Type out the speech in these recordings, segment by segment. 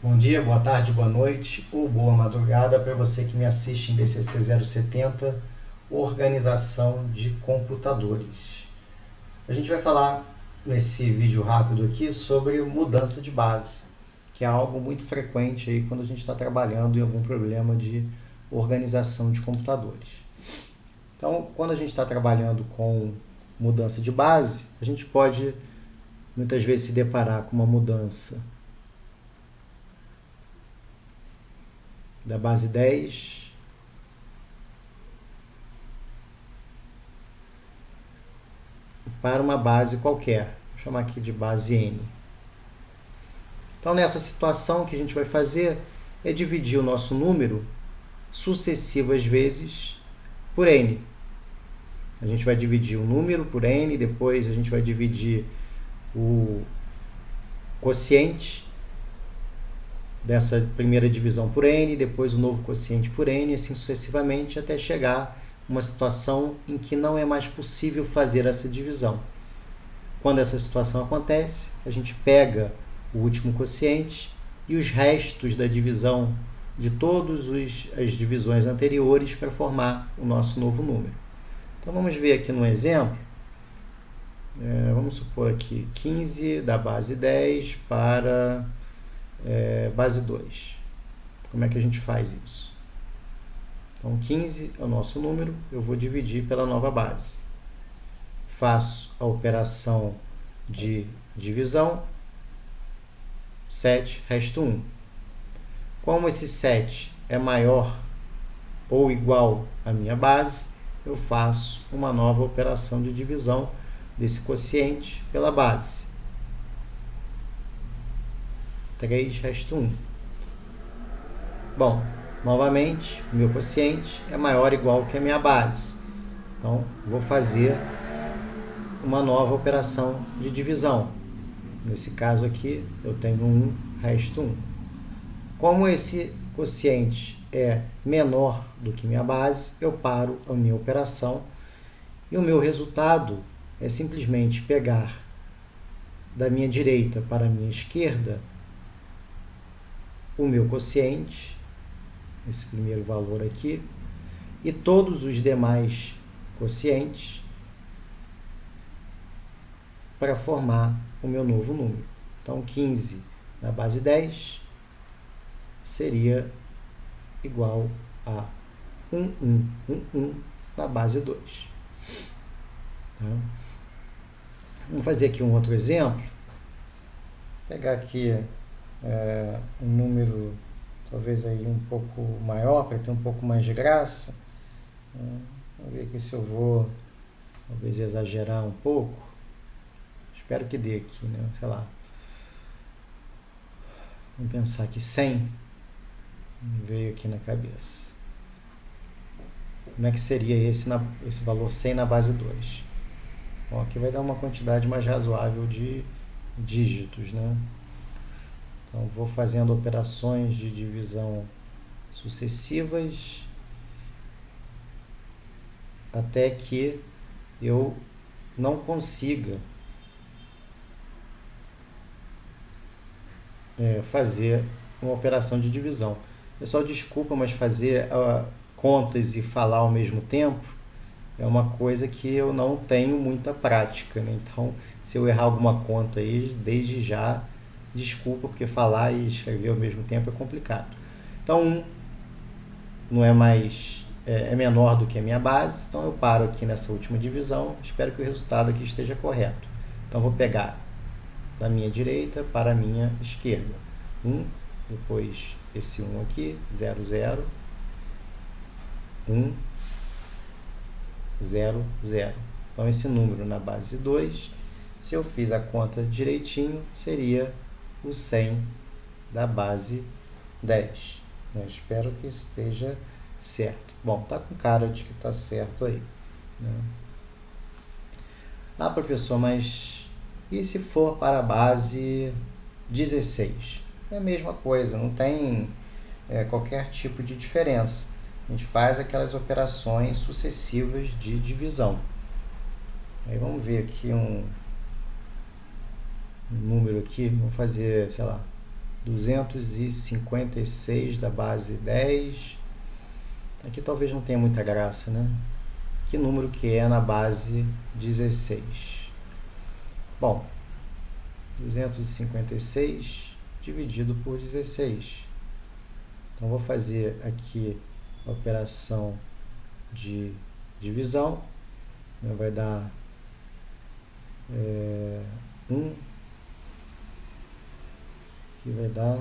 Bom dia, boa tarde, boa noite ou boa madrugada para você que me assiste em BCC 070, Organização de Computadores. A gente vai falar nesse vídeo rápido aqui sobre mudança de base, que é algo muito frequente aí quando a gente está trabalhando em algum problema de organização de computadores. Então, quando a gente está trabalhando com mudança de base, a gente pode muitas vezes se deparar com uma mudança da base 10 para uma base qualquer. Vou chamar aqui de base N. Então, nessa situação, o que a gente vai fazer é dividir o nosso número sucessivas vezes por N. A gente vai dividir o número por N, depois a gente vai dividir o quociente dessa primeira divisão por N, depois o novo quociente por N, assim sucessivamente, até chegar a uma situação em que não é mais possível fazer essa divisão. Quando essa situação acontece, a gente pega o último quociente e os restos da divisão de todas as divisões anteriores para formar o nosso novo número. Então vamos ver aqui no exemplo. Vamos supor aqui 15 da base 10 para base 2. Como é que a gente faz isso? Então 15 é o nosso número, eu vou dividir pela nova base. Faço a operação de divisão, 7, resta 1. Como esse 7 é maior ou igual à minha base, eu faço uma nova operação de divisão desse quociente pela base. 3, resta 1. Bom, novamente, o meu quociente é maior ou igual que a minha base. Então, vou fazer uma nova operação de divisão. Nesse caso aqui, eu tenho 1, resta 1. Como esse quociente é menor do que minha base, eu paro a minha operação e o meu resultado é simplesmente pegar da minha direita para a minha esquerda o meu quociente, esse primeiro valor aqui, e todos os demais quocientes para formar o meu novo número. Então, 15 da base 10 seria igual a 1111 da base 2. Tá? Vamos fazer aqui um outro exemplo. Vou pegar aqui um número talvez aí um pouco maior, para ter um pouco mais de graça. Vamos ver aqui se eu vou talvez exagerar um pouco. Espero que dê aqui, né? Sei lá. Vamos pensar aqui 100. Veio aqui na cabeça. Como é que seria esse valor 100 na base 2? Bom, aqui vai dar uma quantidade mais razoável de dígitos, né? Então, vou fazendo operações de divisão sucessivas até que eu não consiga fazer uma operação de divisão. Pessoal, desculpa, mas fazer contas e falar ao mesmo tempo é uma coisa que eu não tenho muita prática, né? Então, se eu errar alguma conta aí, desde já, desculpa, porque falar e escrever ao mesmo tempo é complicado. Então, 1 não é mais, é menor do que a minha base, então eu paro aqui nessa última divisão, espero que o resultado aqui esteja correto. Então, vou pegar da minha direita para a minha esquerda. 1, depois esse 1 aqui, 0, 0, 1, 0, 0. Então, esse número na base 2, se eu fiz a conta direitinho, seria o 100 da base 10. Eu espero que esteja certo. Bom, tá com cara de que está certo aí, né? Ah, professor, mas e se for para a base 16? É a mesma coisa, não tem qualquer tipo de diferença. A gente faz aquelas operações sucessivas de divisão. Aí vamos ver aqui um número aqui, vamos fazer, sei lá, 256 da base 10. Aqui talvez não tenha muita graça, né? Que número que é na base 16? Bom, 256 dividido por 16. Então, vou fazer aqui a operação de divisão. Vai dar 1, que vai dar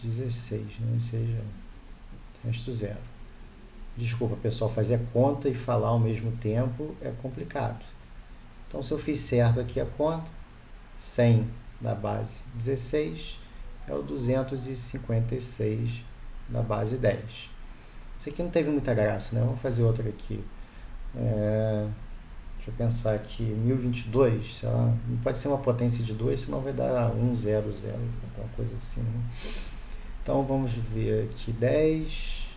16, né? Ou seja, resto zero. Desculpa, pessoal, fazer a conta e falar ao mesmo tempo é complicado. Então, se eu fiz certo aqui a conta, 100 da base 16 é o 256 da base 10. Isso aqui não teve muita graça, né? Vamos fazer outra aqui. Deixa eu pensar aqui, 1022, sei lá, não pode ser uma potência de 2, senão vai dar 100, alguma coisa assim, né? Então, vamos ver aqui 10,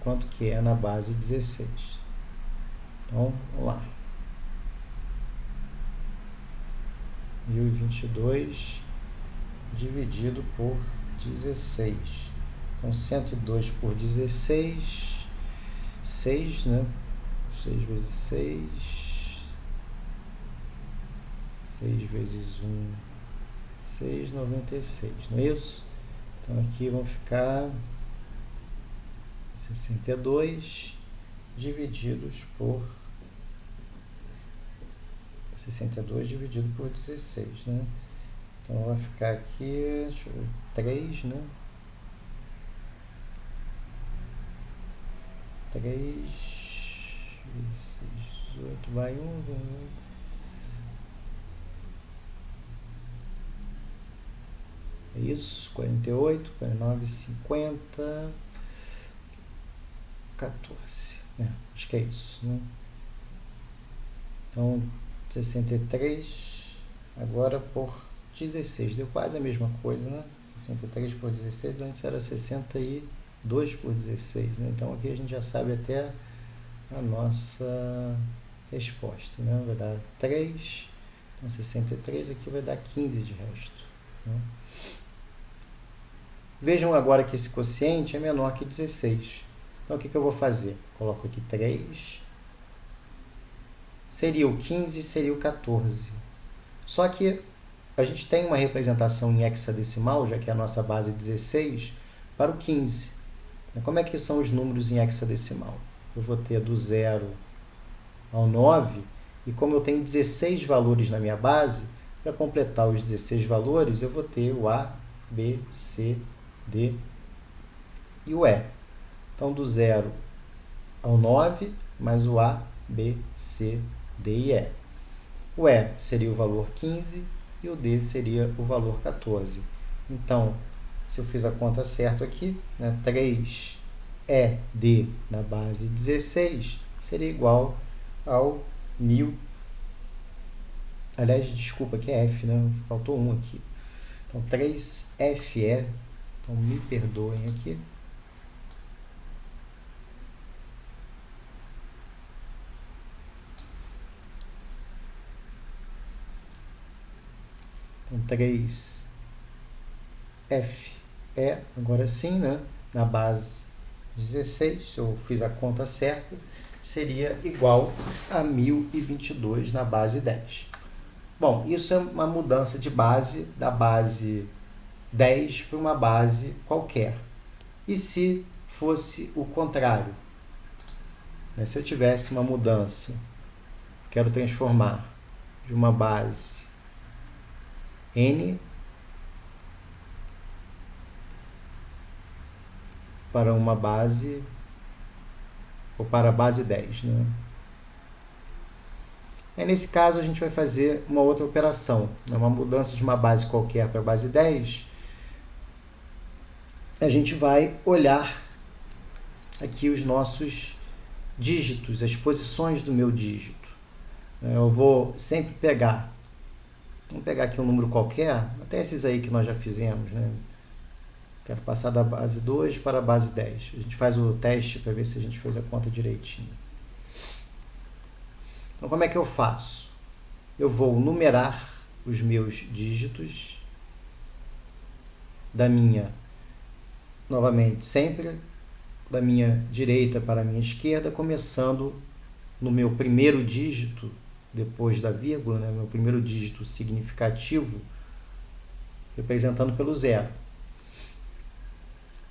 quanto que é na base 16. Então, vamos lá. 1022 dividido por 16. Então, 102 por 16, 6, né? 6 vezes 6, 6 vezes 1, 6,96, não é isso? Então, aqui vão ficar 62 divididos por 62 dividido por 16, né? Então, vai ficar aqui, deixa eu ver, 3, né? 3 vezes 18, vai 1, é isso, 48, 49, 50, 14, acho que é isso, né? Então, 63 agora por 16, deu quase a mesma coisa, né? 63 por 16, antes era 62 por 16, né? Então, aqui a gente já sabe até a nossa resposta, né? Vai dar 3, então 63 aqui vai dar 15 de resto, né? Vejam agora que esse quociente é menor que 16. Então, o que eu vou fazer? Coloco aqui 3, seria o 15, seria o 14. Só que a gente tem uma representação em hexadecimal, já que é a nossa base 16, para o 15. Como é que são os números em hexadecimal? Eu vou ter do 0 ao 9, e como eu tenho 16 valores na minha base, para completar os 16 valores, eu vou ter o A, B, C, D e o E. Então, do 0 ao 9, mais o A, B, C, D e E. O E seria o valor 15 e o D seria o valor 14. Então, se eu fiz a conta certa aqui, né, 3ED na base 16 seria igual ao 1000. Aliás, desculpa, que é F, né? Faltou um aqui. Então, 3FE, então me perdoem aqui. Então, 3FE, agora sim, né? Na base 16, se eu fiz a conta certa, seria igual a 1022 na base 10. Bom, isso é uma mudança de base, da base 10 para uma base qualquer. E se fosse o contrário? Se eu tivesse uma mudança, quero transformar de uma base N para uma base, ou para a base 10, né? Nesse caso, a gente vai fazer uma outra operação, uma mudança de uma base qualquer para a base 10. A gente vai olhar aqui os nossos dígitos, as posições do meu dígito. Eu vou sempre pegar, vamos pegar aqui um número qualquer, até esses aí que nós já fizemos, né? Quero passar da base 2 para a base 10. A gente faz o teste para ver se a gente fez a conta direitinho. Então, como é que eu faço? Eu vou numerar os meus dígitos da minha, novamente, sempre da minha direita para a minha esquerda, começando no meu primeiro dígito, depois da vírgula, né? Meu primeiro dígito significativo, representando pelo zero.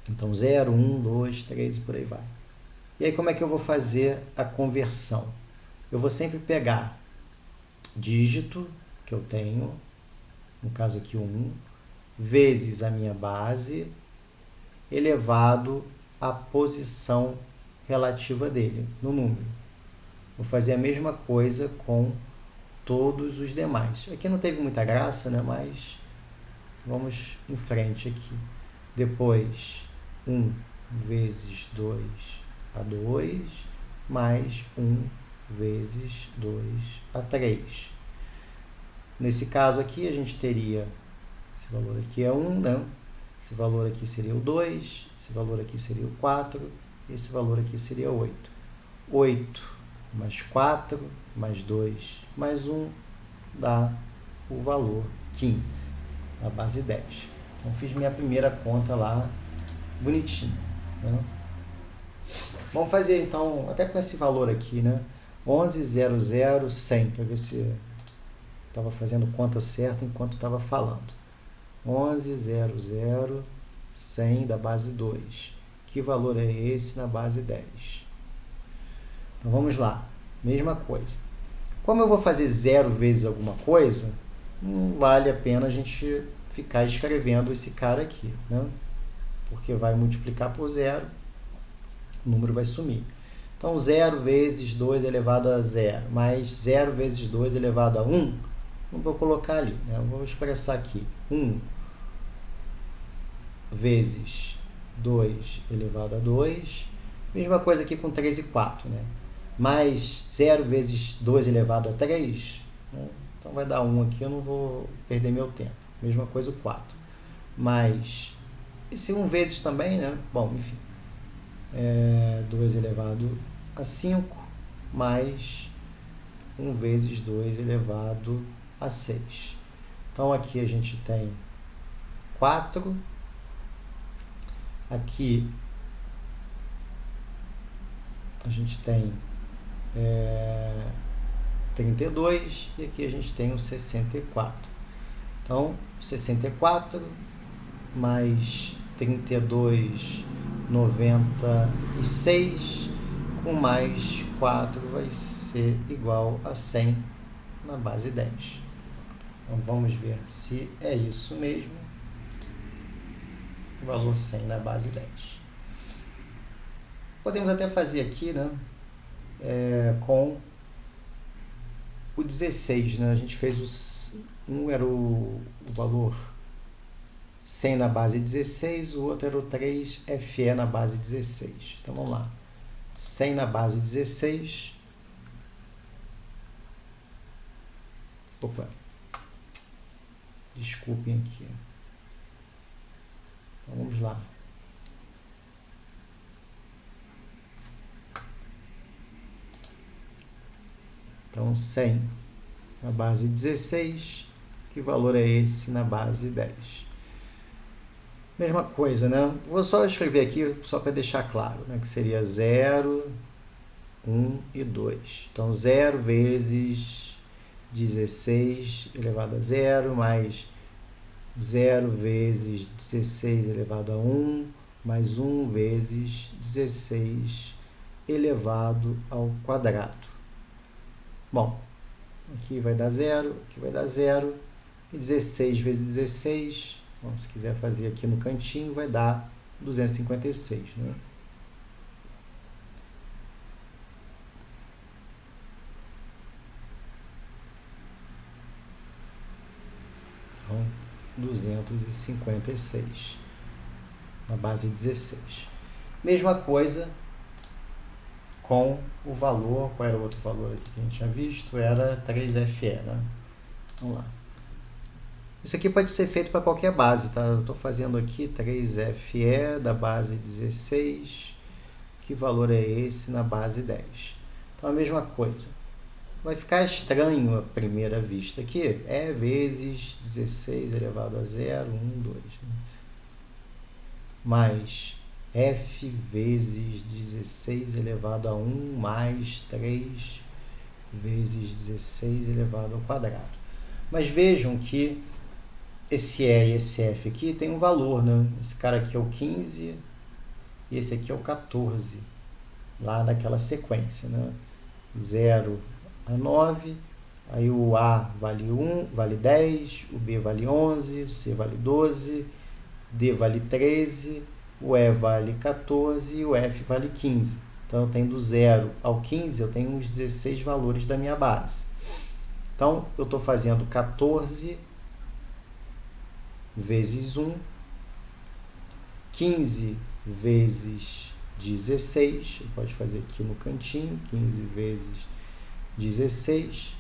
Então, 0, 1, 2, 3 e por aí vai. E aí, como é que eu vou fazer a conversão? Eu vou sempre pegar dígito que eu tenho, no caso aqui o 1, vezes a minha base, elevado à posição relativa dele, no número. Vou fazer a mesma coisa com todos os demais. Aqui não teve muita graça, né? Mas vamos em frente aqui. Depois, 1 vezes 2 a 2, mais 1 vezes 2 a 3. Nesse caso aqui, a gente teria, esse valor aqui é 1, né? Esse valor aqui seria o 2, esse valor aqui seria o 4, esse valor aqui seria 8. 8 mais 4, mais 2, mais 1, dá o valor 15, a base 10. Então, fiz minha primeira conta lá, bonitinha, né? Vamos fazer, então, até com esse valor aqui, né? 1100,100, para ver se estava fazendo conta certa enquanto estava falando. 1100,100 da base 2. Que valor é esse na base 10? Então, vamos lá. Mesma coisa. Como eu vou fazer 0 vezes alguma coisa, não vale a pena a gente ficar escrevendo esse cara aqui, né? Porque vai multiplicar por 0, o número vai sumir. Então, 0 vezes 2 elevado a 0, mais 0 vezes 2 elevado a 1, não vou colocar ali, né? Eu vou expressar aqui. 1 vezes 2 elevado a 2, mesma coisa aqui com 3 e 4, né? Mais 0 vezes 2 elevado a 3, né? Então vai dar 1 aqui, eu não vou perder meu tempo. Mesma coisa o 4. Mais, esse 1 vezes também, né? Bom, enfim. 2 elevado a 5, mais 1 vezes 2 elevado a 6. Então aqui a gente tem 4. Aqui a gente tem 32 e aqui a gente tem o 64. Então, 64 mais 32, 96, com mais 4 vai ser igual a 100 na base 10. Então, vamos ver se é isso mesmo. O valor 100 na base 10. Podemos até fazer aqui, né? Com o 16, né? A gente fez um era o valor 100 na base 16, o outro era o 3FE na base 16. Então, vamos lá. 100 na base 16. Opa. Desculpem aqui. Então, vamos lá. Então, 100 na base 16, que valor é esse na base 10? Mesma coisa, né? Vou só escrever aqui, só para deixar claro, né? Que seria 0, 1 e 2. Então, 0 vezes 16 elevado a 0, mais 0 vezes 16 elevado a 1, mais 1 vezes 16 elevado ao quadrado. Bom, aqui vai dar 0, aqui vai dar 0, e 16 vezes 16, bom, se quiser fazer aqui no cantinho, vai dar 256, né? Então, 256 na base 16. Mesma coisa com o valor, qual era o outro valor aqui que a gente tinha visto? Era 3FE, né? Vamos lá. Isso aqui pode ser feito para qualquer base, tá? Eu estou fazendo aqui 3FE da base 16. Que valor é esse na base 10? Então, a mesma coisa. Vai ficar estranho à primeira vista aqui. Vezes 16 elevado a 0, 1, 2. Né? mais f vezes 16 elevado a 1 mais 3 vezes 16 elevado ao quadrado. Mas vejam que esse E e esse F aqui tem um valor, né? Esse cara aqui é o 15 e esse aqui é o 14, lá daquela sequência, né? 0 a 9, aí o A vale 1, vale 10, o B vale 11, o C vale 12, D vale 13, o E vale 14 e o F vale 15. Então, eu tenho do 0 ao 15, eu tenho os 16 valores da minha base. Então, eu estou fazendo 14 vezes 1, 15 vezes 16, pode fazer aqui no cantinho, 15 vezes 16,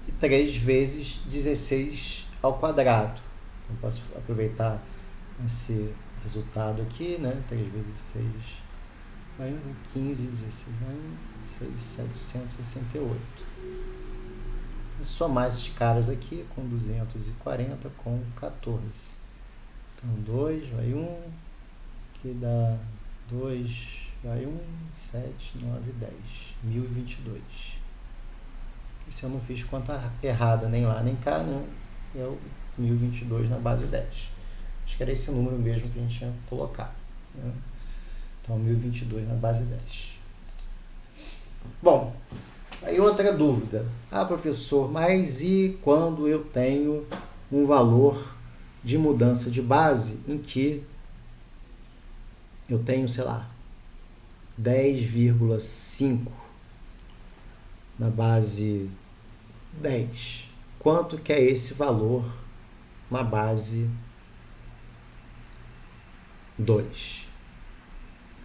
e 3 vezes 16 ao quadrado. Então, posso aproveitar esse resultado aqui, né? 3 vezes 6 vai 15, 16 vai 6.768. Vou somar esses caras aqui com 240 com 14. Então 2 vai 1, que dá 2 vai 1, 7, 9, 10. 1022. Se eu não fiz conta errada nem lá nem cá, né? É o 1022 na base 10. Acho que era esse número mesmo que a gente tinha colocado, né? Então, 1022 na base 10. Bom, aí outra dúvida. Ah, professor, mas e quando eu tenho um valor de mudança de base em que eu tenho, sei lá, 10,5 na base 10? Quanto que é esse valor na base 2?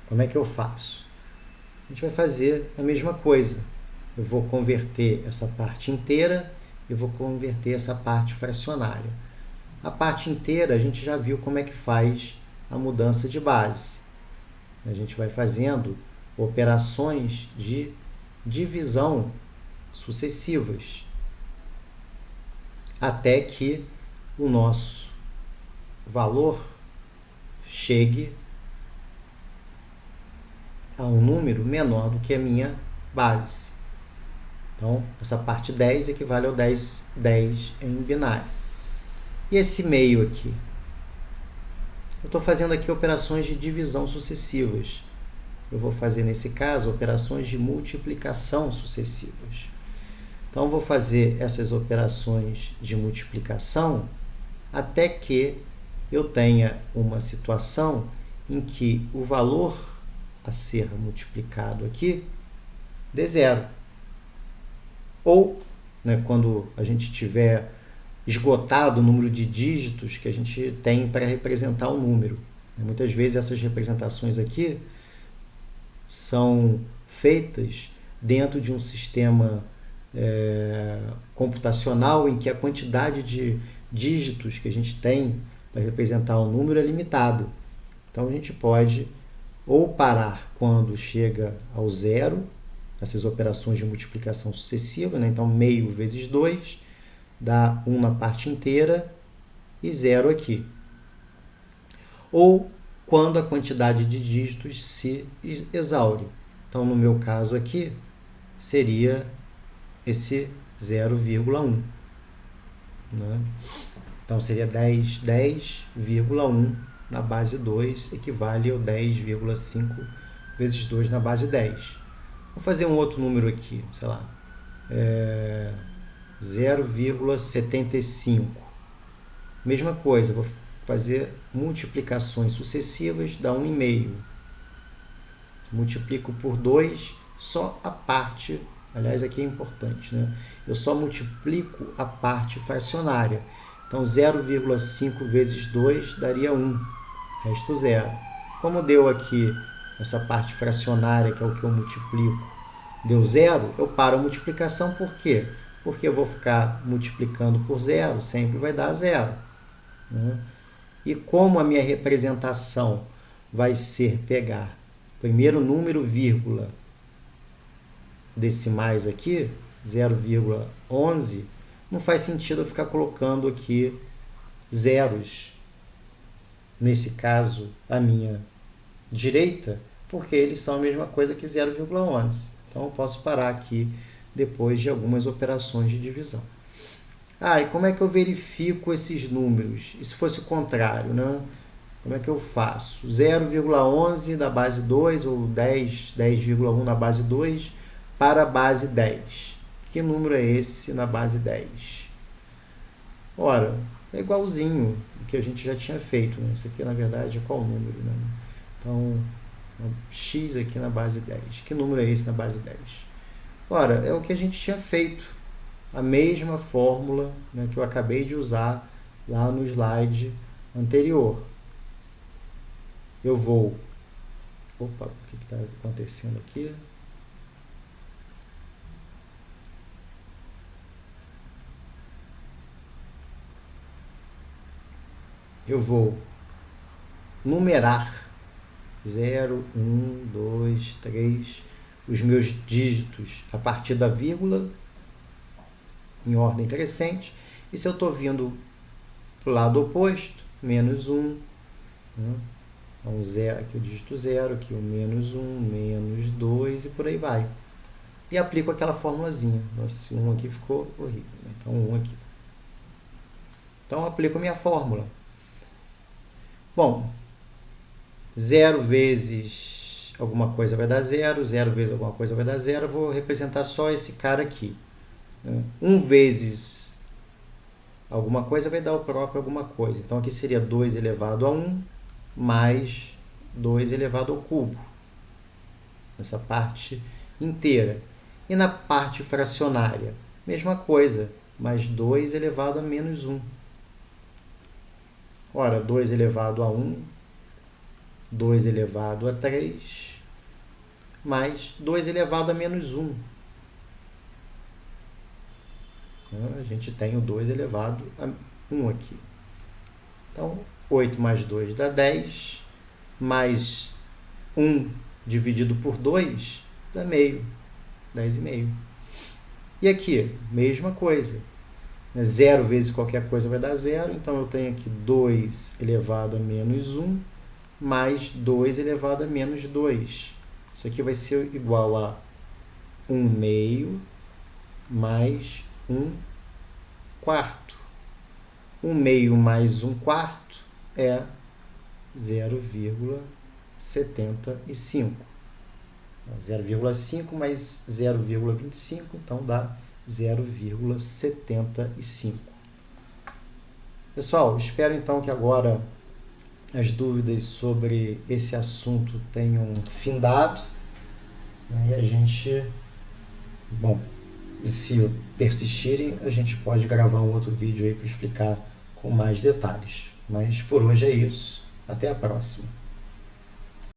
Como é que eu faço? A gente vai fazer a mesma coisa. Eu vou converter essa parte inteira e vou converter essa parte fracionária. A parte inteira a gente já viu como é que faz a mudança de base. A gente vai fazendo operações de divisão sucessivas até que o nosso valor chegue a um número menor do que a minha base. Então, essa parte 10 equivale ao 10 em binário. E esse meio aqui? Eu estou fazendo aqui operações de divisão sucessivas. Eu vou fazer, nesse caso, operações de multiplicação sucessivas. Então, eu vou fazer essas operações de multiplicação até que eu tenha uma situação em que o valor a ser multiplicado aqui dê zero. Ou, né, quando a gente tiver esgotado o número de dígitos que a gente tem para representar o número. Muitas vezes essas representações aqui são feitas dentro de um sistema computacional em que a quantidade de dígitos que a gente tem para representar o número é limitado. Então, a gente pode ou parar quando chega ao zero, essas operações de multiplicação sucessiva, né? Então, meio vezes 2 dá 1 na parte inteira e 0 aqui. Ou quando a quantidade de dígitos se exaure. Então, no meu caso aqui, seria esse 0,1. Né? Então, seria 10,1 na base 2, equivale ao 10,5 vezes 2 na base 10. Vou fazer um outro número aqui, sei lá, 0,75. Mesma coisa, vou fazer multiplicações sucessivas, dá 1,5. Multiplico por 2, só a parte, aliás, aqui é importante, né? Eu só multiplico a parte fracionária. Então, 0,5 vezes 2 daria 1, resto 0. Como deu aqui essa parte fracionária, que é o que eu multiplico, deu 0, eu paro a multiplicação. Por quê? Porque eu vou ficar multiplicando por 0, sempre vai dar 0. Né? E como a minha representação vai ser pegar primeiro número, vírgula, decimais aqui, 0,11, não faz sentido eu ficar colocando aqui zeros, nesse caso, à minha direita, porque eles são a mesma coisa que 0,11. Então, eu posso parar aqui depois de algumas operações de divisão. E como é que eu verifico esses números? E se fosse o contrário, né? Como é que eu faço? 0,11 da base 2 ou 10,1 na base 2 para a base 10. Que número é esse na base 10? Ora, é igualzinho o que a gente já tinha feito, né? Isso aqui, na verdade, é qual número, né? Então, x aqui na base 10. Que número é esse na base 10? Ora, é o que a gente tinha feito. A mesma fórmula, né, que eu acabei de usar lá no slide anterior. Eu vou... Opa, o que está acontecendo aqui? Eu vou numerar 0, 1, 2, 3, os meus dígitos a partir da vírgula, em ordem crescente. E se eu estou vindo para o lado oposto, menos 1, né? Então, zero, aqui o dígito 0, aqui o menos 1, menos 2 e por aí vai. E aplico aquela formulazinha. Nossa, esse 1 aqui ficou horrível, né? Então, 1 aqui. Então, eu aplico a minha fórmula. Bom, 0 vezes alguma coisa vai dar 0, 0 vezes alguma coisa vai dar 0, eu vou representar só esse cara aqui. 1 vezes alguma coisa vai dar o próprio alguma coisa. Então, aqui seria 2 elevado a 1 mais 2 elevado ao cubo. Essa parte inteira. E na parte fracionária, mesma coisa, mais 2 elevado a menos 1. Ora, 2 elevado a 1, 2 elevado a 3, mais 2 elevado a menos 1. A gente tem o 2 elevado a 1 aqui. Então, 8 mais 2 dá 10, mais 1 dividido por 2 dá meio, 10,5. E aqui, mesma coisa. 0 vezes qualquer coisa vai dar 0, então eu tenho aqui 2 elevado a menos 1, mais 2 elevado a menos 2. Isso aqui vai ser igual a 1 meio mais 1 quarto. 1 meio mais 1 quarto é 0,75. 0,5 mais 0,25, então dá 0,75. Pessoal, espero então que agora as dúvidas sobre esse assunto tenham findado, né? E a gente, bom, se persistirem, a gente pode gravar um outro vídeo aí para explicar com mais detalhes. Mas por hoje é isso. Até a próxima.